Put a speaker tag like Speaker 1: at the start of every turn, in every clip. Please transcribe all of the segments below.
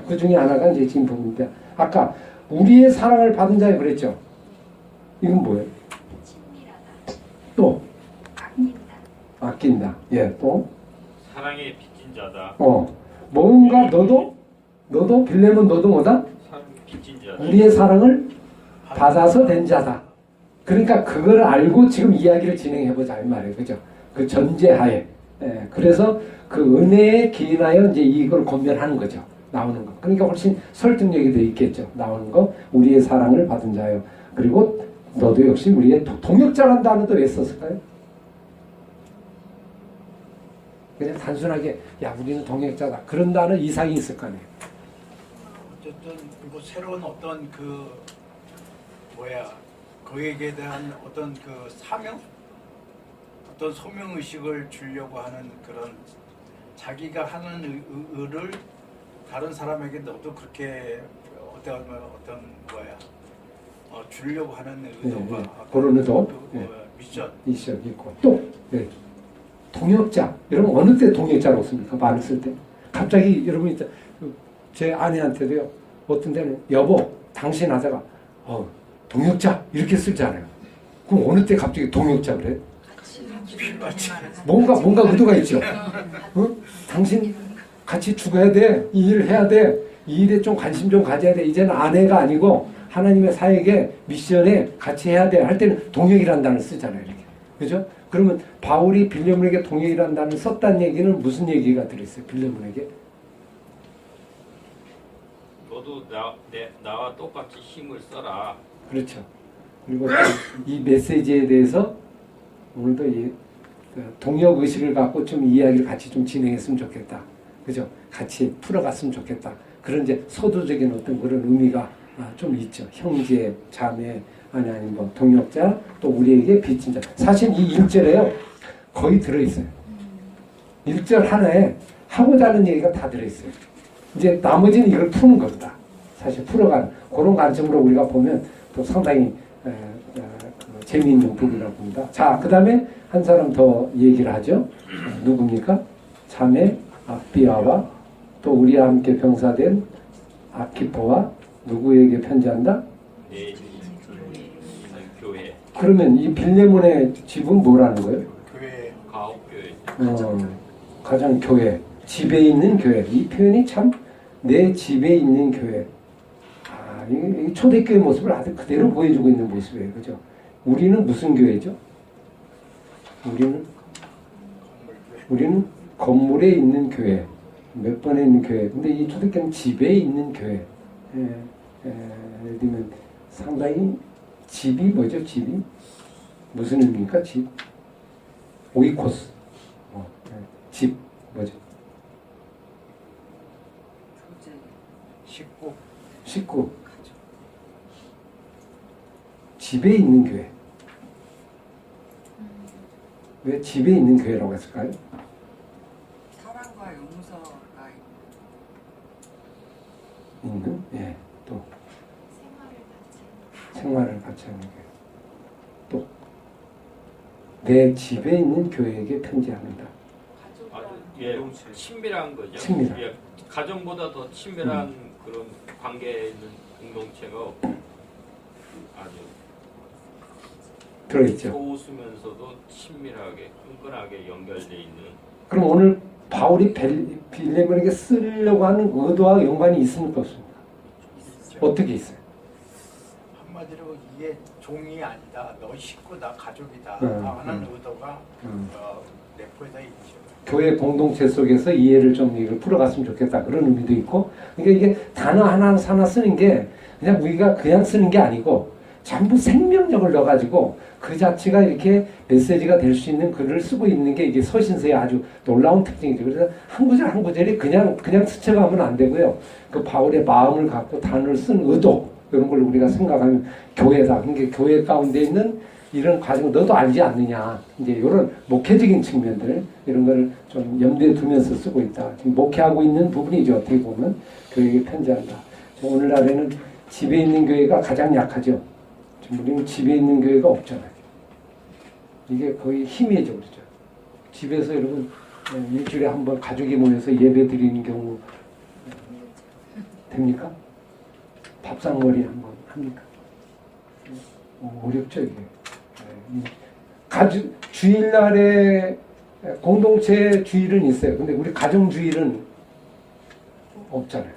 Speaker 1: 그 중에 하나가 이제 지금 부분인데, 아까 우리의 사랑을 받은 자에 그랬죠. 이건 뭐예요? 또 아낀다. 예, 또
Speaker 2: 사랑에 빚진 자다.
Speaker 1: 뭔가 너도 빌레몬 너도 뭐다?
Speaker 2: 빚진 자다.
Speaker 1: 우리의 사랑을 받아서 된 자다. 그러니까 그걸 알고 지금 이야기를 진행해보자 이 말이에요. 그죠? 그 전제하에. 예, 그래서 그 은혜에 기인하여 이제 이걸 권면하는 거죠. 나오는 거. 그러니까 훨씬 설득력이 돼 있겠죠. 나오는 거. 우리의 사랑을 받은 자요. 그리고 너도 역시 우리의 동역자라는 단어도 왜 썼을까요? 그냥 단순하게 야 우리는 동역자다. 그런 단어 이상이 있을 거 아니에요.
Speaker 3: 어쨌든 그리고 새로운 어떤 그에게 대한 어떤 그 사명? 어떤 소명의식을 주려고 하는 그런 자기가 하는 의를 다른 사람에게 너도 그렇게 주려고 하는 의도가
Speaker 1: 그런 의도 미션 있고 또 동역자 여러분 어느 때 동역자로 씁니까? 말을 쓸 때 갑자기 여러분이 제 아내한테도요 어떤 데는 여보 당신 하다가 동역자 이렇게 쓰잖아요. 그럼 어느 때 갑자기 동역자 그래? 뭔가 의도가 있죠. 당신 같이 죽어야 돼. 이 일을 해야 돼. 이 일에 좀 관심 좀 가져야 돼. 이제는 아내가 아니고 하나님의 사역에 미션에 같이 해야 돼. 할 때는 동역이라는 단어를 쓰잖아요. 이렇게. 그죠? 그러면 바울이 빌레몬에게 동역이라는 단어를 썼다는 얘기는 무슨 얘기가 들어있어요? 빌레몬에게?
Speaker 2: 너도 나와 똑같이 힘을 써라.
Speaker 1: 그렇죠. 그리고 이 메시지에 대해서 오늘도 이 동역 의식을 갖고 좀 이야기를 같이 좀 진행했으면 좋겠다. 그죠? 같이 풀어갔으면 좋겠다. 그런 이제 서두적인 어떤 그런 의미가 좀 있죠. 형제, 자매, 아니 뭐 동역자, 또 우리에게 빚진 자. 사실 이 1절에요. 거의 들어있어요. 1절 하나에 하고자 하는 얘기가 다 들어있어요. 이제 나머지는 이걸 푸는 겁니다. 사실 풀어가는 그런 관점으로 우리가 보면 또 상당히 재미있는 부분이라고 봅니다. 자, 그 다음에 한 사람 더 얘기를 하죠. 누굽니까? 자매 아비아와 또 우리와 함께 병사된 아키포와 누구에게 편지한다?
Speaker 2: 네, 교회.
Speaker 1: 그러면 이 빌레몬의 집은 뭐라는 거예요?
Speaker 3: 교회.
Speaker 2: 가옥교회.
Speaker 1: 가장 교회. 집에 있는 교회. 이 표현이 참 내 집에 있는 교회. 이 초대교회 모습을 아주 그대로 보여주고 있는 모습이에요. 그죠? 우리는 무슨 교회죠? 우리는 건물에 있는 교회. 몇 번에 있는 교회. 근데 이 초대교회는 집에 있는 교회. 예를 들면 상당히 집이 뭐죠? 집이? 무슨 의미입니까? 집? 오이코스. 집. 뭐죠? 식구. 집에 있는 교회. 왜 집에 있는 교회라고 했을까요?
Speaker 4: 사랑과 용서가
Speaker 1: 있는? 예. 또 생활을 같이 하는 교회. 또 내 집에 있는 교회에게 편지합니다.
Speaker 2: 아주 친밀한 거죠.
Speaker 1: 친밀한.
Speaker 2: 가정보다 더 친밀한 그런 관계에 있는 공동체가 아주
Speaker 1: 들어있죠.
Speaker 2: 소수면서도 친밀하게 끈끈하게 연결되어 있는.
Speaker 1: 그럼 오늘 바울이 빌레몬에게 쓰려고 하는 의도와 연관이 있습니까 없습니까? 어떻게 있어요?
Speaker 3: 한마디로 이게 종이 아니다. 너 식구다. 가족이다. 하는 의도가 내포에다 있죠.
Speaker 1: 교회 공동체 속에서 이해를 좀 이걸 풀어갔으면 좋겠다. 그런 의미도 있고. 그러니까 이게 단어 하나 쓰는 게 그냥 우리가 그냥 쓰는 게 아니고 전부 생명력을 넣어가지고 그 자체가 이렇게 메시지가 될 수 있는 글을 쓰고 있는 게 이게 서신서의 아주 놀라운 특징이죠. 그래서 한 구절 한 구절이 그냥 스쳐가면 안 되고요. 그 바울의 마음을 갖고 단어를 쓴 의도 이런 걸 우리가 생각하면 교회다. 그러니까 교회 가운데 있는 이런 과정 너도 알지 않느냐. 이제 이런 목회적인 측면들 이런 걸 좀 염두에 두면서 쓰고 있다. 지금 목회하고 있는 부분이죠. 어떻게 보면 교회에게 편지한다. 오늘날에는 집에 있는 교회가 가장 약하죠. 지금 우리는 집에 있는 교회가 없잖아요. 이게 거의 희미해져 버리죠. 집에서 여러분 일주일에 한 번 가족이 모여서 예배 드리는 경우 됩니까? 밥상머리 한번 합니까? 어렵죠 이게. 주일날에 공동체 주일은 있어요. 근데 우리 가정 주일은 없잖아요.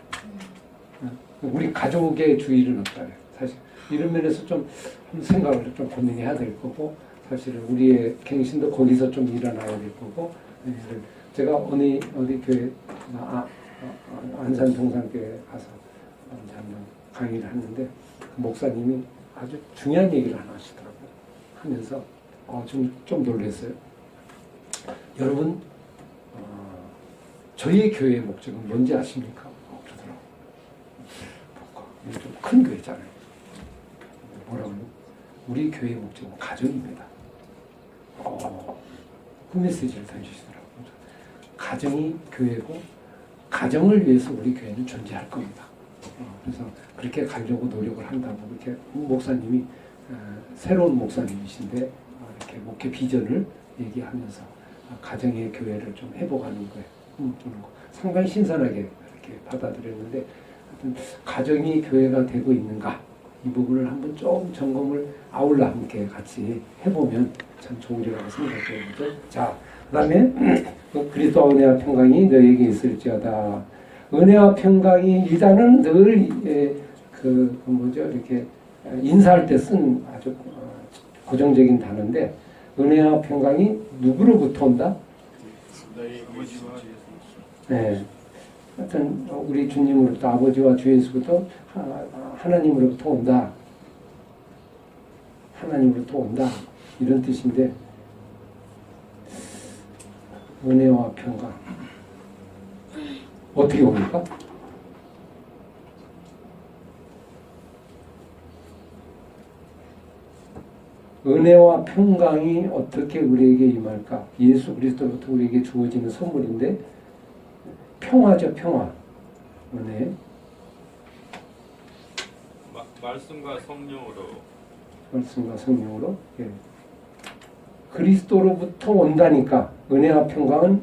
Speaker 1: 우리 가족의 주일은 없잖아요. 사실 이런 면에서 좀 생각을 좀 고민해야 될 거고, 사실은 우리의 갱신도 거기서 좀 일어나야 될 거고. 제가 어디 교회 안산 동산교회 가서 이제 한번 강의를 하는데 그 목사님이 아주 중요한 얘기를 하나 하시더라고요. 하면서 좀 놀랐어요. 여러분, 저희 교회의 목적은 뭔지 아십니까? 그러더라고요. 좀 큰 교회잖아요. 뭐라고요? 우리 교회의 목적은 가정입니다. 그 메시지를 던지시더라고요. 가정이 교회고, 가정을 위해서 우리 교회는 존재할 겁니다. 그래서 그렇게 가려고 노력을 한다고 이렇게 목사님이 새로운 목사님이신데 이렇게 목회 비전을 얘기하면서 가정의 교회를 좀 회복하는 거에 주는 거 상당히 신선하게 이렇게 받아들였는데, 하여튼 가정이 교회가 되고 있는가 이 부분을 한번 좀 점검을 아울러 함께 같이 해보면 참 좋으리라고 생각해요. 자, 그다음에 그리스도와 은혜와 평강이 너에게 있을지어다. 은혜와 평강이 이단은 늘 이렇게 인사할 때 쓴 아주 고정적인 단어인데, 은혜와 평강이 누구로부터 온다? 네. 하여튼 우리 주님으로부터, 아버지와 주 예수부터 하나님으로부터 온다. 하나님으로부터 온다. 이런 뜻인데, 은혜와 평강 어떻게 옵니까? 은혜와 평강이 어떻게 우리에게 임할까? 예수 그리스도로부터 우리에게 주어지는 선물인데, 평화죠, 평화. 은혜.
Speaker 2: 말씀과 성령으로.
Speaker 1: 말씀과 성령으로. 예. 그리스도로부터 온다니까 은혜와 평강은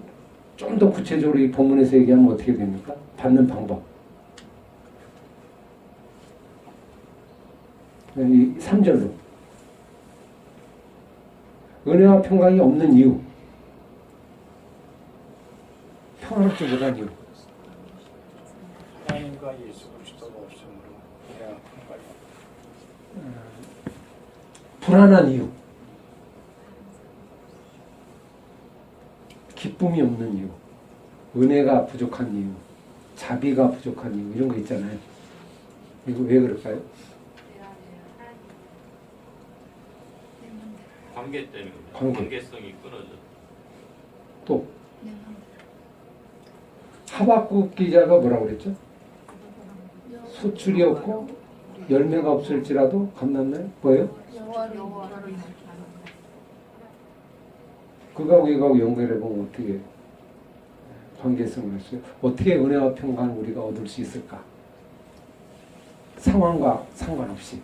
Speaker 1: 좀 더 구체적으로 이 본문에서 얘기하면 어떻게 됩니까? 받는 방법. 이 3절로. 은혜와 평강이 없는 이유. 평화롭지 못한 이유.
Speaker 3: 하나님과 예수 그리스도가 없으므로 은혜와 평강이
Speaker 1: 불안한 이유. 기쁨이 없는 이유. 은혜가 부족한 이유. 자비가 부족한 이유. 이런 거 있잖아요. 이거 왜 그럴까요?
Speaker 2: 관계 때문에. 관계성이 끊어져.
Speaker 1: 또 하박국 기자가 뭐라고 그랬죠? 소출이 없고 열매가 없을지라도 감남나요? 뭐예요? 그거하고 이거하고 연결해보면 어떻게 관계성을 했어요? 어떻게 은혜와 평강을 우리가 얻을 수 있을까? 상황과 상관없이.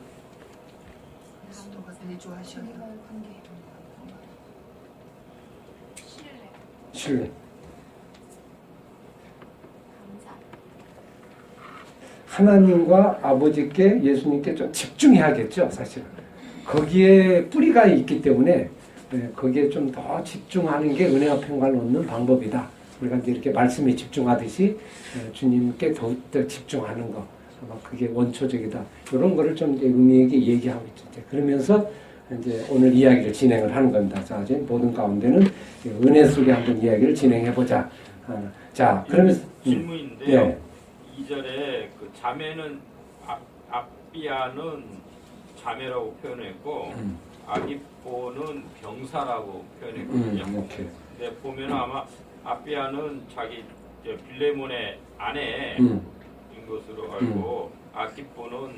Speaker 1: 신뢰. 하나님과 아버지께, 예수님께 좀 집중해야겠죠, 사실은. 거기에 뿌리가 있기 때문에 거기에 좀 더 집중하는 게 은혜와 평강을 얻는 방법이다. 우리가 이제 이렇게 말씀에 집중하듯이 주님께 더욱더 집중하는 거, 아마 그게 원초적이다. 이런 거를 좀 이제 의미 있게 얘기하고 있죠. 그러면서 이제 오늘 이야기를 진행을 하는 겁니다. 자, 이제 모든 가운데는 은혜 속에 한번 이야기를 진행해 보자. 자, 그러면서
Speaker 2: 질문인데요.
Speaker 1: 예.
Speaker 2: 2절에 그 자매는 아비아는 자매라고 표현했고 아기뽀는 병사라고 표현했거든요.
Speaker 1: 오케이.
Speaker 2: 근데 보면 아마 아비아는 자기 빌레몬의 아내인 것으로 알고 아기뽀는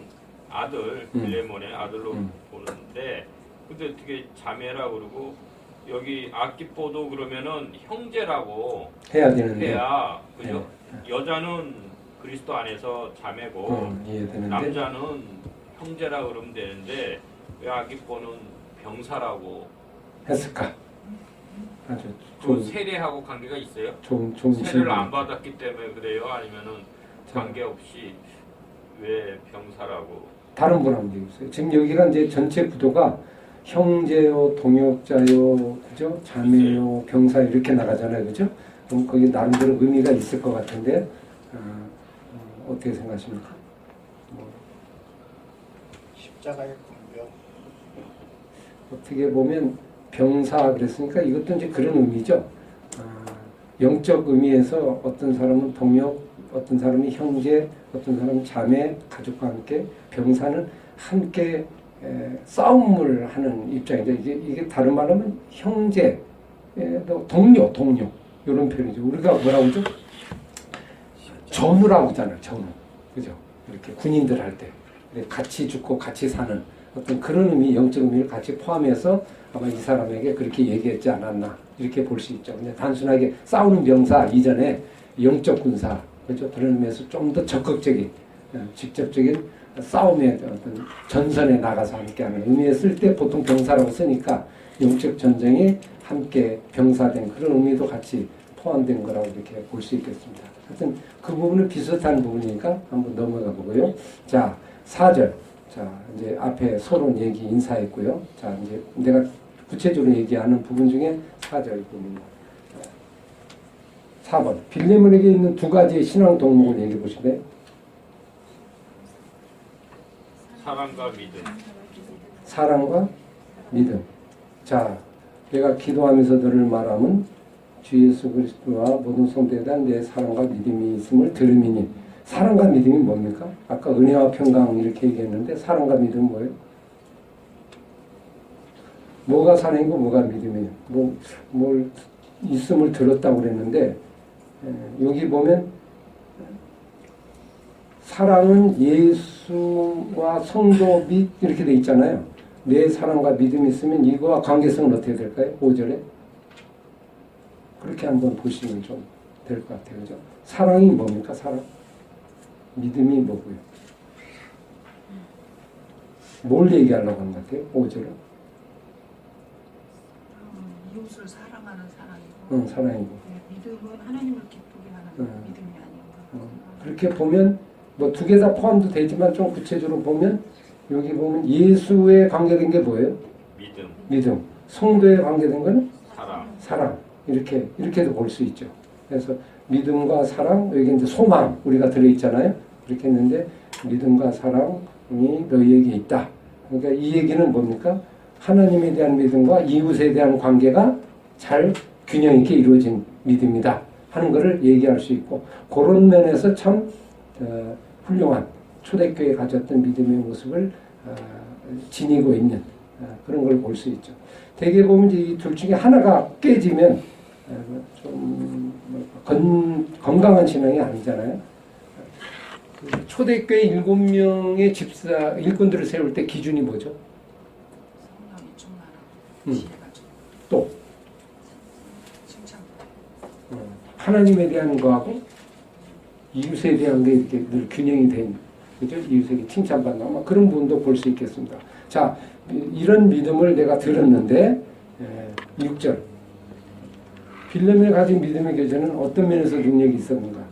Speaker 2: 아들 빌레몬의 아들로 보는데, 근데 어떻게 자매라고 그러고 여기 아기뽀도 그러면은 형제라고
Speaker 1: 해야 되는데.
Speaker 2: 해야 그죠? 여자는 그리스도 안에서 자매고
Speaker 1: 이해되는데.
Speaker 2: 남자는 형제라 그러면 되는데 왜 아기뽀는 병사라고
Speaker 1: 했을까? 아주
Speaker 2: 그
Speaker 1: 좋은
Speaker 2: 세례하고 관계가 있어요?
Speaker 1: 좋은
Speaker 2: 세례를 안 받았기 때문에 그래요? 아니면은 관계 없이 왜 병사라고?
Speaker 1: 다른 분 한번 얘기해주세요. 지금 여기가 이제 전체 구도가 형제요, 동역자요, 그죠? 자매요, 병사 이렇게 나가잖아요, 그죠? 그럼 거기 나름대로 의미가 있을 것 같은데 어떻게 생각하십니까?
Speaker 3: 십자가의 공병.
Speaker 1: 어떻게 보면 병사 그랬으니까 이것도 이제 그런 의미죠. 영적 의미에서 어떤 사람은 동역, 어떤 사람이 형제, 어떤 사람은 자매, 가족과 함께 병사는 함께 싸움을 하는 입장이죠. 이게 다른 말로 하면 형제, 동료 이런 표현이죠. 우리가 뭐라고 하죠? 전우라고 하잖아요. 전우, 그죠? 이렇게 군인들 할 때 같이 죽고 같이 사는 어떤 그런 의미, 영적 의미를 같이 포함해서 아마 이 사람에게 그렇게 얘기했지 않았나 이렇게 볼 수 있죠. 그냥 단순하게 싸우는 병사 이전에 영적 군사, 그렇죠? 그런 의미에서 좀 더 적극적인, 직접적인 싸움의 어떤 전선에 나가서 함께하는 의미에 쓸 때 보통 병사라고 쓰니까 영적 전쟁에 함께 병사된 그런 의미도 같이 포함된 거라고 이렇게 볼 수 있겠습니다. 하여튼 그 부분은 비슷한 부분이니까 한번 넘어가 보고요. 자, 4절. 자, 이제 앞에 서론 얘기 인사했고요. 자, 이제 내가 구체적으로 얘기하는 부분 중에 4절 부분입니다. 4번. 빌레몬에게 있는 두 가지의 신앙 동목을 얘기해 보실래요?
Speaker 2: 사랑과 믿음.
Speaker 1: 사랑과 믿음. 자, 내가 기도하면서 너를 말함은 주 예수 그리스도와 모든 성도에 대한 내 사랑과 믿음이 있음을 들음이니. 사랑과 믿음이 뭡니까? 아까 은혜와 평강 이렇게 얘기했는데 사랑과 믿음은 뭐예요? 뭐가 사랑이고 뭐가 믿음이에요? 뭘 있음을 들었다고 그랬는데 여기 보면 사랑은 예수와 성도 및 이렇게 돼 있잖아요. 내 사랑과 믿음이 있으면 이거와 관계성은 어떻게 될까요? 5절에 그렇게 한번 보시면 좀 될 것 같아요. 그죠? 사랑이 뭡니까? 사랑? 믿음이 뭐고요? 뭘 얘기하려고 하는 것 같아요? 5절은?
Speaker 4: 이웃을 사랑하는 사랑이고
Speaker 1: 응, 사랑이고.
Speaker 4: 믿음은 하나님을 기쁘게 하는 믿음이 아닌가.
Speaker 1: 그렇게 보면 뭐 두 개 다 포함도 되지만 좀 구체적으로 보면 여기 보면 예수에 관계된 게 뭐예요? 믿음. 성도에 관계된 거는 사랑. 이렇게도 볼 수 있죠. 그래서 믿음과 사랑, 여기 이제 소망 우리가 들어있잖아요. 그렇게 했는데 믿음과 사랑이 너희에게 있다. 그러니까 이 얘기는 뭡니까? 하나님에 대한 믿음과 이웃에 대한 관계가 잘 균형 있게 이루어진 믿음이다 하는 것을 얘기할 수 있고 그런 면에서 참 훌륭한 초대교회에 가졌던 믿음의 모습을 지니고 있는 그런 걸 볼 수 있죠. 대개 보면 이 둘 중에 하나가 깨지면 좀 건강한 신앙이 아니잖아요. 초대교회 7명의 집사 일꾼들을 세울 때 기준이 뭐죠?
Speaker 4: 성령이 충만하고 지혜가 좀
Speaker 1: 또
Speaker 4: 칭찬.
Speaker 1: 하나님에 대한 거하고 이웃에 대한 게 이렇게 늘 균형이 된, 그죠? 이웃에게 칭찬받는 아마 그런 부분도 볼 수 있겠습니다. 자, 이런 믿음을 내가 들었는데 6절 빌레몬이 가진 믿음의 교제는 어떤 면에서 능력이 있었는가?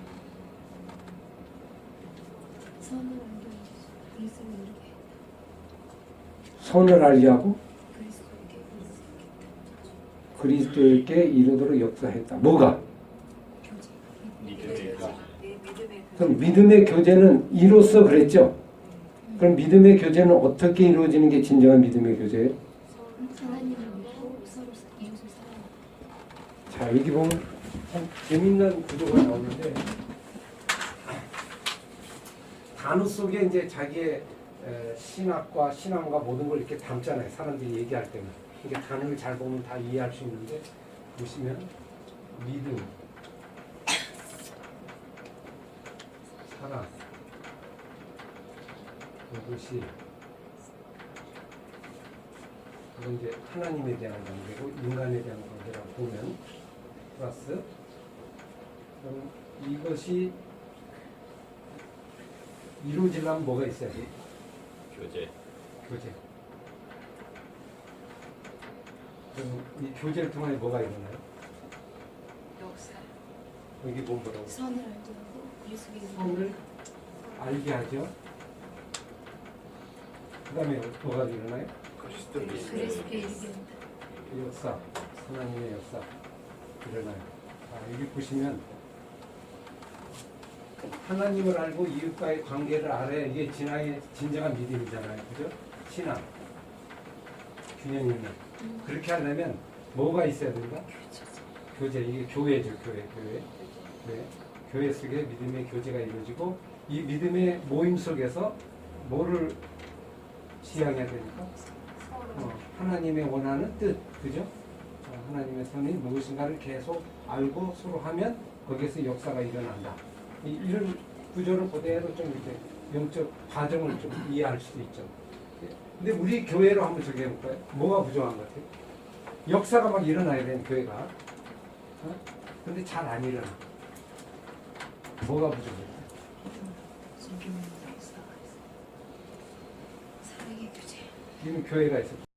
Speaker 1: 선을 알게 하고 그리스도에게 이르도록 역사했다. 뭐가? 그럼 믿음의 교제는 이로써 그랬죠? 그럼 믿음의 교제는 어떻게 이루어지는 게 진정한 믿음의 교제예요? 자, 여기 보면 참 재밌는 구조가 나오는데 단어 속에 이제 자기의 신학과 신앙과 모든 걸 이렇게 담잖아요. 사람들이 얘기할 때는. 이게 단어를 잘 보면 다 이해할 수 있는데 보시면 믿음, 사랑, 이것이 그건 이제 하나님에 대한 관계고 인간에 대한 관계라고 보면 플러스 그럼 이것이 이루어지려면 뭐가 있어야 돼? 교제. 그럼 이 교제를 통해 뭐가 일어나요?
Speaker 4: 역사.
Speaker 1: 여기 보면 뭐라고?
Speaker 5: 선을 알게 하고 예수의
Speaker 1: 선을 알게 하죠. 그 다음에 뭐가 일어나요?
Speaker 3: 그리스도의
Speaker 1: 역사, 하나님의 역사 일어나요. 여기 보시면 하나님을 알고 이웃과의 관계를 알아야 이게 진정한 믿음이잖아요. 그죠? 신앙, 균형 있는. 그렇게 하려면 뭐가 있어야 된다? 교제, 이게 교회죠. 교회. 교회 속에 믿음의 교제가 이루어지고 이 믿음의 모임 속에서 뭐를 지향해야 됩니까? 하나님의 원하는 뜻, 그죠? 하나님의 선이 무엇인가를 계속 알고 서로 하면 거기에서 역사가 일어난다. 이런 구조를 그대로 좀 이렇게 영적 과정을 좀 이해할 수도 있죠. 근데 우리 교회로 한번 적용해볼까요? 뭐가 부족한 것 같아요? 역사가 막 일어나야 되는 교회가. 근데 잘 안 일어나. 뭐가 부족해요?
Speaker 4: 성경의 역사가 있어. 사랑의 교제.
Speaker 1: 이미 교회가 있었죠.